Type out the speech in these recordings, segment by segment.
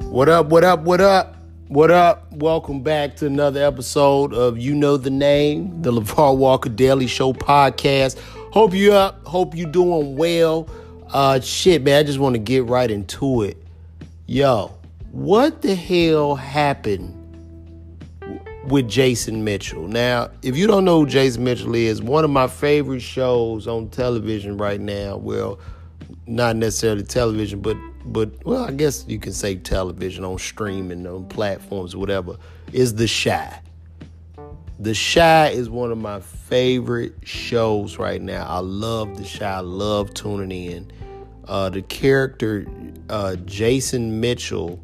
What up, what up, what up? What up? Welcome back to another episode of You Know the Name, the LaVar Walker Daily Show podcast. Hope you up. Hope you doing well. Shit, man, I just want to get right into it. Yo, what the hell happened with Jason Mitchell? Now, if you don't know who Jason Mitchell is, one of my favorite shows on television right now, well, not necessarily television, but well, I guess you can say television on streaming, on platforms, whatever, is The Chi. The Chi is one of my favorite shows right now. I love The Chi. I love tuning in. The character Jason Mitchell,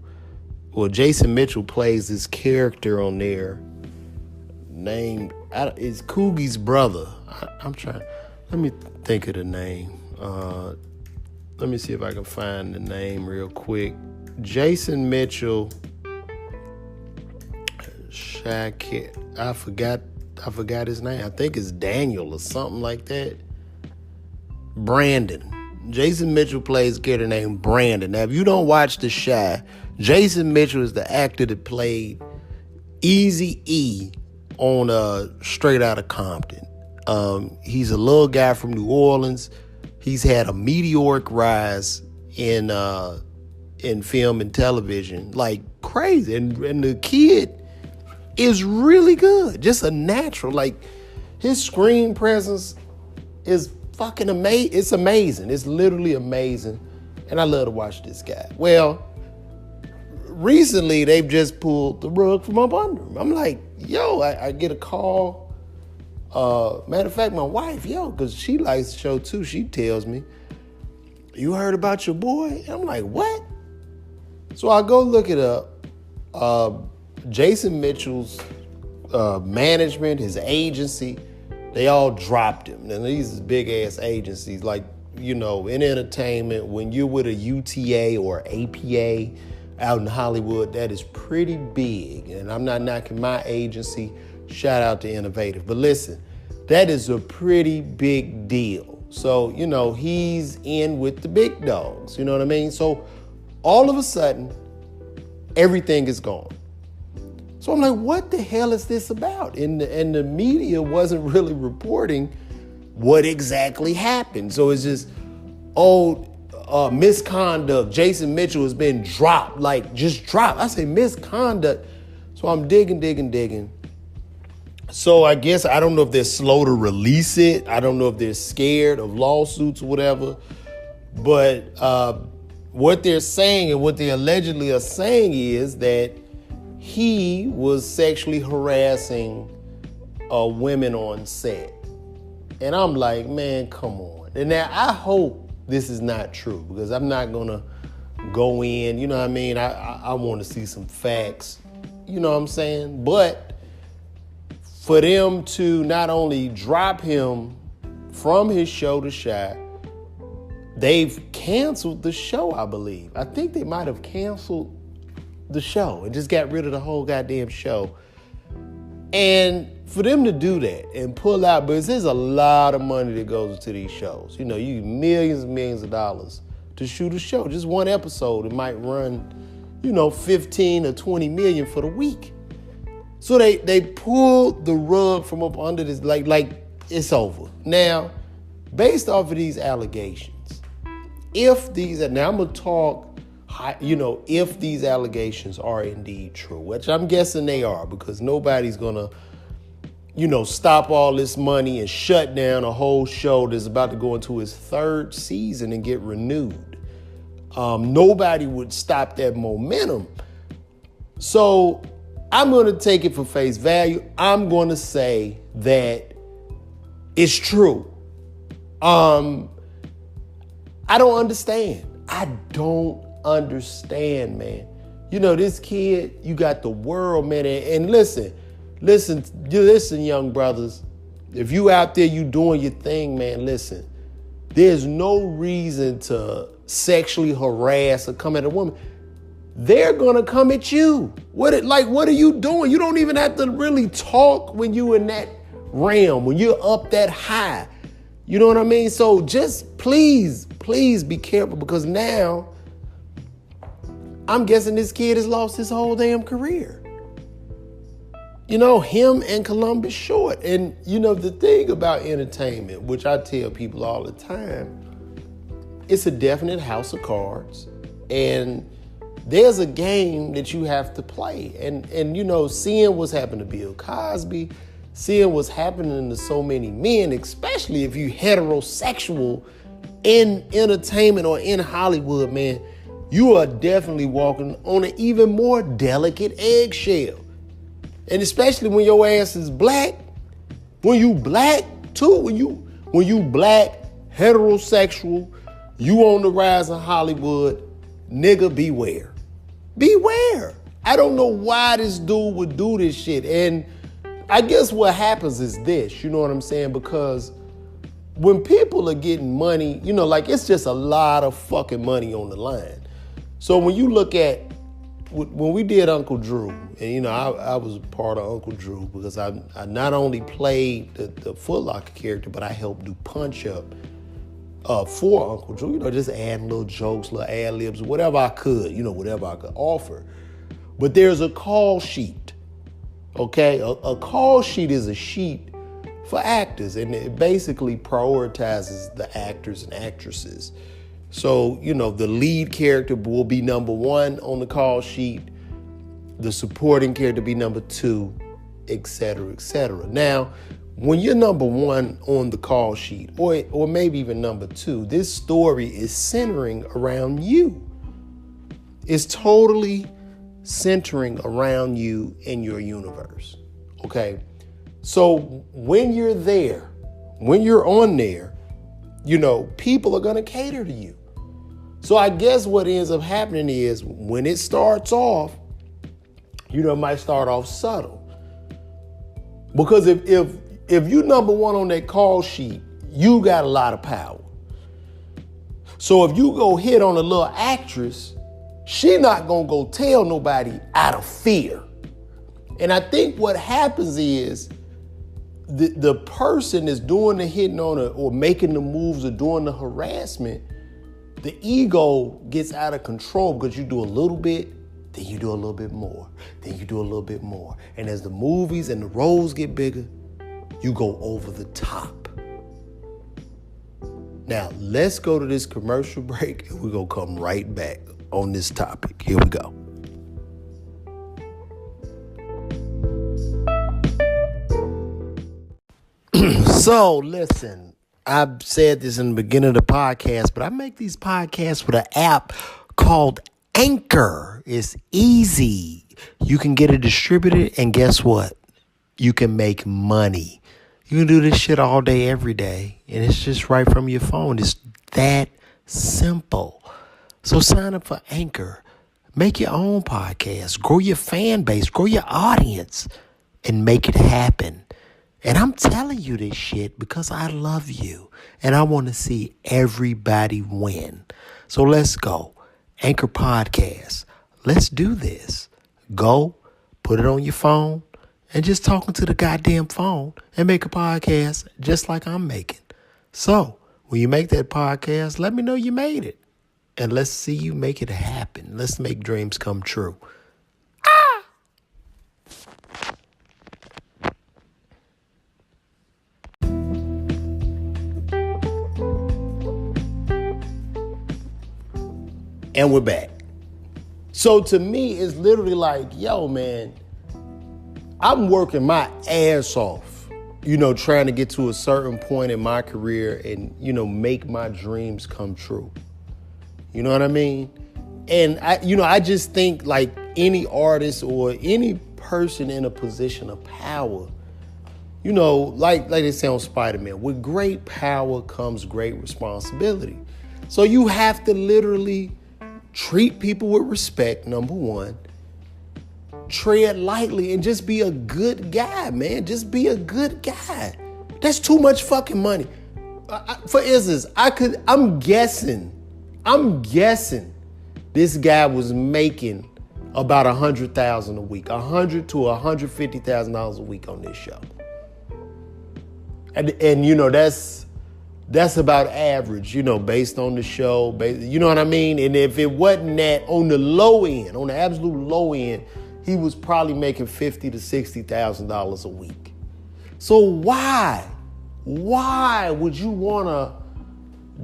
Jason Mitchell plays this character on there named, it's Coogie's brother. Let me think of the name. Let me see if I can find the name real quick. Jason Mitchell. I forgot his name. I think it's Daniel or something like that. Brandon. Jason Mitchell plays a character named Brandon. Now, if you don't watch The Chi, Jason Mitchell is the actor that played Eazy-E on Straight Outta Compton. He's a little guy from New Orleans. He's had a meteoric rise in film and television, like crazy. And the kid is really good, just a natural. Like, his screen presence is fucking amazing. It's amazing. It's literally amazing. And I love to watch this guy. Well, recently they've just pulled the rug from up under him. I'm like, yo, I get a call. Matter of fact, my wife, because she likes the show too, she tells me, you heard about your boy? And I'm like, what? So I go look it up. Jason Mitchell's management, his agency, they all dropped him. And these big ass agencies, like, in entertainment, when you're with a UTA or APA out in Hollywood, that is pretty big. And I'm not knocking my agency. Shout out to Innovative. But listen, that is a pretty big deal. So, he's in with the big dogs. You know what I mean? So all of a sudden, everything is gone. So I'm like, what the hell is this about? And the media wasn't really reporting what exactly happened. So it's just, misconduct. Jason Mitchell has been dropped, just dropped. I say misconduct. So I'm digging. So I guess, I don't know if they're slow to release it. I don't know if they're scared of lawsuits or whatever. But what they're saying and what they allegedly are saying is that he was sexually harassing women on set. And I'm like, man, come on. And now I hope this is not true, because I'm not going to go in, you know what I mean? I want to see some facts, you know what I'm saying? But for them to not only drop him from his show, The Chi, they've canceled the show, I believe. I think they might have canceled the show and just got rid of the whole goddamn show. And for them to do that and pull out, because there's a lot of money that goes into these shows. You millions and millions of dollars to shoot a show. Just one episode, it might run, 15 or 20 million for the week. So they pulled the rug from up under this, like it's over. Now, based off of these allegations, if these allegations are indeed true, which I'm guessing they are, because nobody's gonna, stop all this money and shut down a whole show that's about to go into its third season and get renewed. Nobody would stop that momentum. So I'm going to take it for face value. I'm going to say that it's true. I don't understand. Man. This kid, you got the world, man. And listen, young brothers. If you out there, you doing your thing, man, listen. There's no reason to sexually harass or come at a woman. They're gonna come at you. What are you doing? You don't even have to really talk when you in that realm, when you're up that high. You know what I mean? So just please be careful, because now I'm guessing this kid has lost his whole damn career. You know, him and Columbus Short. And, you know, the thing about entertainment, which I tell people all the time, it's a definite house of cards. And there's a game that you have to play. And you know, seeing what's happened to Bill Cosby, seeing what's happening to so many men, especially if you heterosexual in entertainment or in Hollywood, man, you are definitely walking on an even more delicate eggshell. And especially when your ass is black, when you black too, when you black, heterosexual, you on the rise in Hollywood, nigga, beware. Beware. I don't know why this dude would do this shit. And I guess what happens is this, you know what I'm saying? Because when people are getting money, you know, like it's just a lot of fucking money on the line. So when you look at, when we did Uncle Drew, and you know, I was a part of Uncle Drew because I not only played the Foot Locker character, but I helped do Punch Up for Uncle Drew, you know, just adding little jokes, little ad-libs, whatever I could, you know, whatever I could offer. But there's a call sheet, okay? A call sheet is a sheet for actors, and it basically prioritizes the actors and actresses. So, you know, the lead character will be number 1 on the call sheet, the supporting character be number 2, et cetera, et cetera. Now, when you're number 1 on the call sheet, or maybe even number 2, this story is centering around you. It's totally centering around you in your universe, okay? So when you're there, when you're on there, you know, people are gonna cater to you. So I guess what ends up happening is when it starts off, you know, it might start off subtle. Because if you're number 1 on that call sheet, you got a lot of power. So if you go hit on a little actress, she not gonna go tell nobody out of fear. And I think what happens is the person is doing the hitting on her or making the moves or doing the harassment, the ego gets out of control because you do a little bit, then you do a little bit more, then you do a little bit more. And as the movies and the roles get bigger, you go over the top. Now, let's go to this commercial break and we're going to come right back on this topic. Here we go. So, listen, I've said this in the beginning of the podcast, but I make these podcasts with an app called Anchor. It's easy. You can get it distributed, and guess what? You can make money. You can do this shit all day, every day, and it's just right from your phone. It's that simple. So sign up for Anchor. Make your own podcast. Grow your fan base. Grow your audience. And make it happen. And I'm telling you this shit because I love you. And I want to see everybody win. So let's go. Anchor Podcast. Let's do this. Go, put it on your phone, and just talking to the goddamn phone and make a podcast just like I'm making. So when you make that podcast, let me know you made it. And let's see you make it happen. Let's make dreams come true. And we're back. So to me, it's literally like, yo, man, I'm working my ass off, you know, trying to get to a certain point in my career and, you know, make my dreams come true. You know what I mean? And I just think like any artist or any person in a position of power, you know, like they say on Spider-Man, with great power comes great responsibility. So you have to literally treat people with respect, number 1. Tread lightly and just be a good guy, man. Just be a good guy. That's too much fucking money. For instance, I'm guessing this guy was making about $100,000 a week, $100,000 to $150,000 a week on this show. And you know, that's that's about average, based on the show. You know what I mean? And if it wasn't that, on the low end, on the absolute low end, he was probably making $50,000 to $60,000 a week. So why would you want to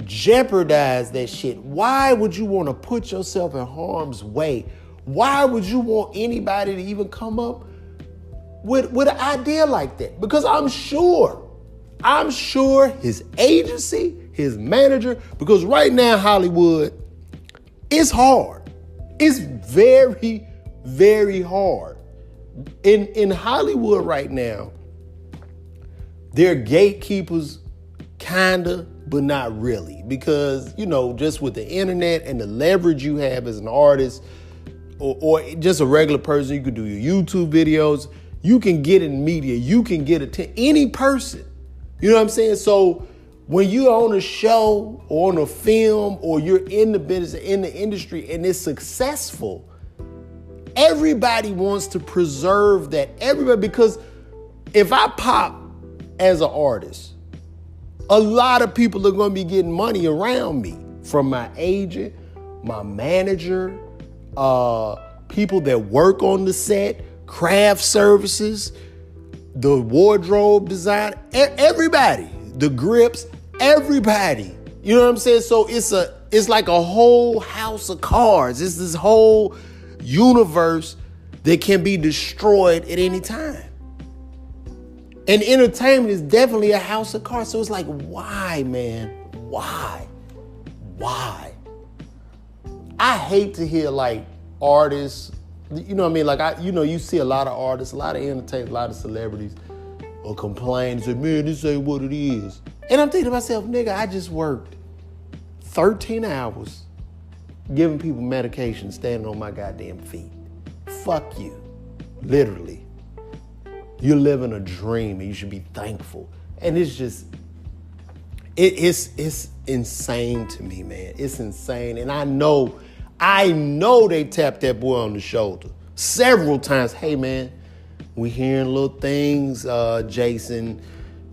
jeopardize that shit? Why would you want to put yourself in harm's way? Why would you want anybody to even come up with an idea like that? Because I'm sure his agency, his manager, because right now Hollywood, it's hard. It's very, very hard. In Hollywood right now, they're gatekeepers, kinda, but not really. Because, just with the internet and the leverage you have as an artist, or just a regular person, you could do your YouTube videos, you can get in media, you can get any person. You know what I'm saying? So when you're on a show or on a film or you're in the business, in the industry, and it's successful, everybody wants to preserve that. Everybody, because if I pop as an artist, a lot of people are going to be getting money around me, from my agent, my manager, people that work on the set, craft services, the wardrobe design, everybody, the grips, everybody. You know what I'm saying? So it's like a whole house of cards. It's this whole universe that can be destroyed at any time. And entertainment is definitely a house of cards. So it's like, why, man? Why? I hate to hear like artists, you know what I mean? Like, you see a lot of artists, a lot of entertainers, a lot of celebrities will complain and say, man, this ain't what it is. And I'm thinking to myself, nigga, I just worked 13 hours giving people medication, standing on my goddamn feet. Fuck you. Literally. You're living a dream and you should be thankful. And it's just, it's insane to me, man. It's insane. And I know they tapped that boy on the shoulder several times. Hey, man, we hearing little things, Jason.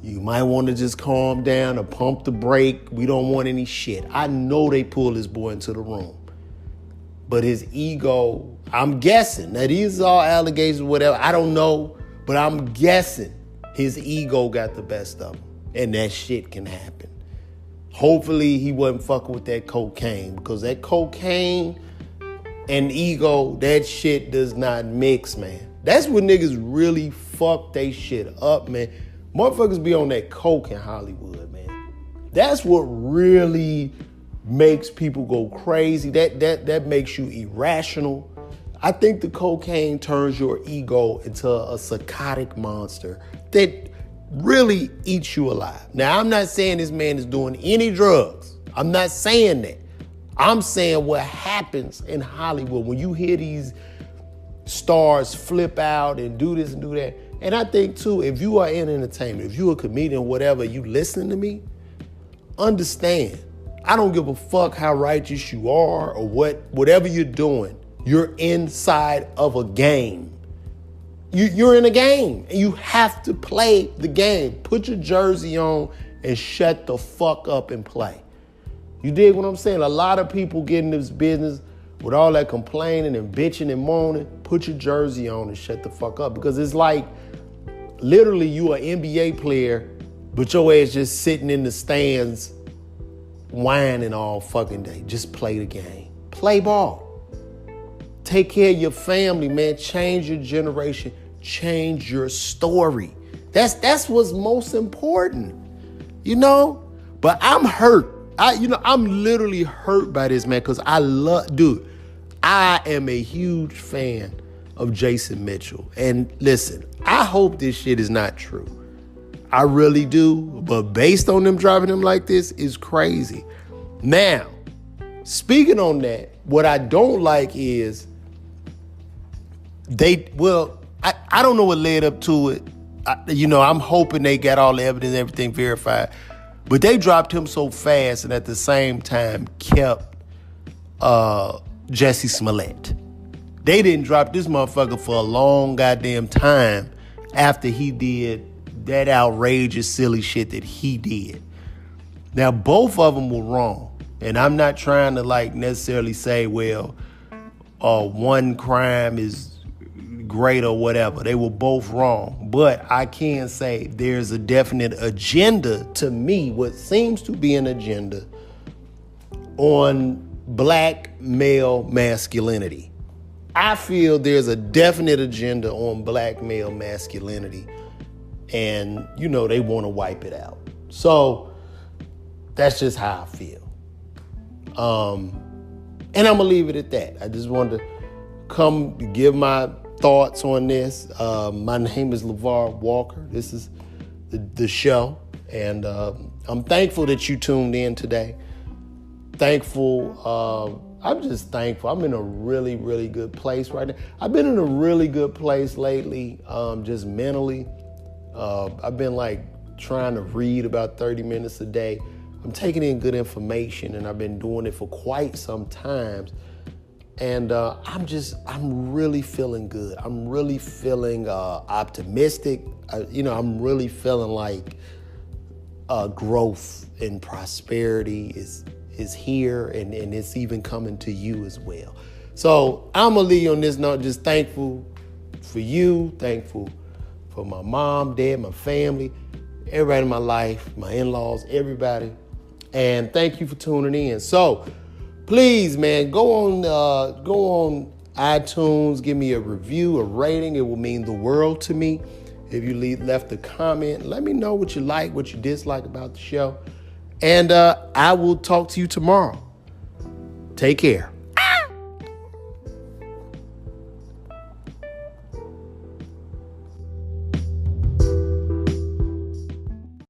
You might want to just calm down or pump the brake. We don't want any shit. I know they pulled this boy into the room. But his ego, I'm guessing. Now, these are all allegations, whatever. I don't know. But I'm guessing his ego got the best of him. And that shit can happen. Hopefully he wasn't fucking with that cocaine, because that cocaine and ego, that shit does not mix, man. That's when niggas really fuck they shit up, man. Motherfuckers be on that coke in Hollywood, man. That's what really makes people go crazy. That makes you irrational. I think the cocaine turns your ego into a psychotic monster that really eats you alive. Now, I'm not saying this man is doing any drugs. I'm not saying that. I'm saying what happens in Hollywood when you hear these stars flip out and do this and do that. And I think, too, if you are in entertainment, if you're a comedian, whatever, you listening to me, understand, I don't give a fuck how righteous you are or whatever you're doing. You're inside of a game. You're in a game and you have to play the game. Put your jersey on and shut the fuck up and play. You dig what I'm saying? A lot of people get in this business with all that complaining and bitching and moaning. Put your jersey on and shut the fuck up, because it's like literally you an NBA player, but your ass just sitting in the stands whining all fucking day. Just play the game. Play ball. Take care of your family, man. Change your generation. Change your story. That's what's most important, But I'm hurt. I'm literally hurt by this, man, because I am a huge fan of Jason Mitchell. And listen, I hope this shit is not true. I really do. But based on them driving him like this is crazy. Now, speaking on that, what I don't like is I don't know what led up to it. I'm hoping they got all the evidence, everything verified. But they dropped him so fast and at the same time kept Jussie Smollett. They didn't drop this motherfucker for a long goddamn time after he did that outrageous, silly shit that he did. Now, both of them were wrong. And I'm not trying to like necessarily say, well, one crime is great or whatever. They were both wrong. But I can say there's a definite agenda to me, what seems to be an agenda on black male masculinity. I feel there's a definite agenda on black male masculinity. And, they want to wipe it out. So that's just how I feel. And I'm going to leave it at that. I just wanted to come give my thoughts on this. My name is LaVar Walker. This is the show. And I'm thankful that you tuned in today. Thankful. I'm just thankful. I'm in a really, really good place right now. I've been in a really good place lately, just mentally. I've been trying to read about 30 minutes a day. I'm taking in good information, and I've been doing it for quite some time. And I'm really feeling good. I'm really feeling optimistic. I'm really feeling like growth and prosperity is here, and it's even coming to you as well. So I'm going to leave you on this note, just thankful for you, thankful for my mom, dad, my family, everybody in my life, my in-laws, everybody. And thank you for tuning in. So please, man, go on iTunes, give me a review, a rating. It will mean the world to me. If you left a comment, let me know what you like, what you dislike about the show. And I will talk to you tomorrow. Take care.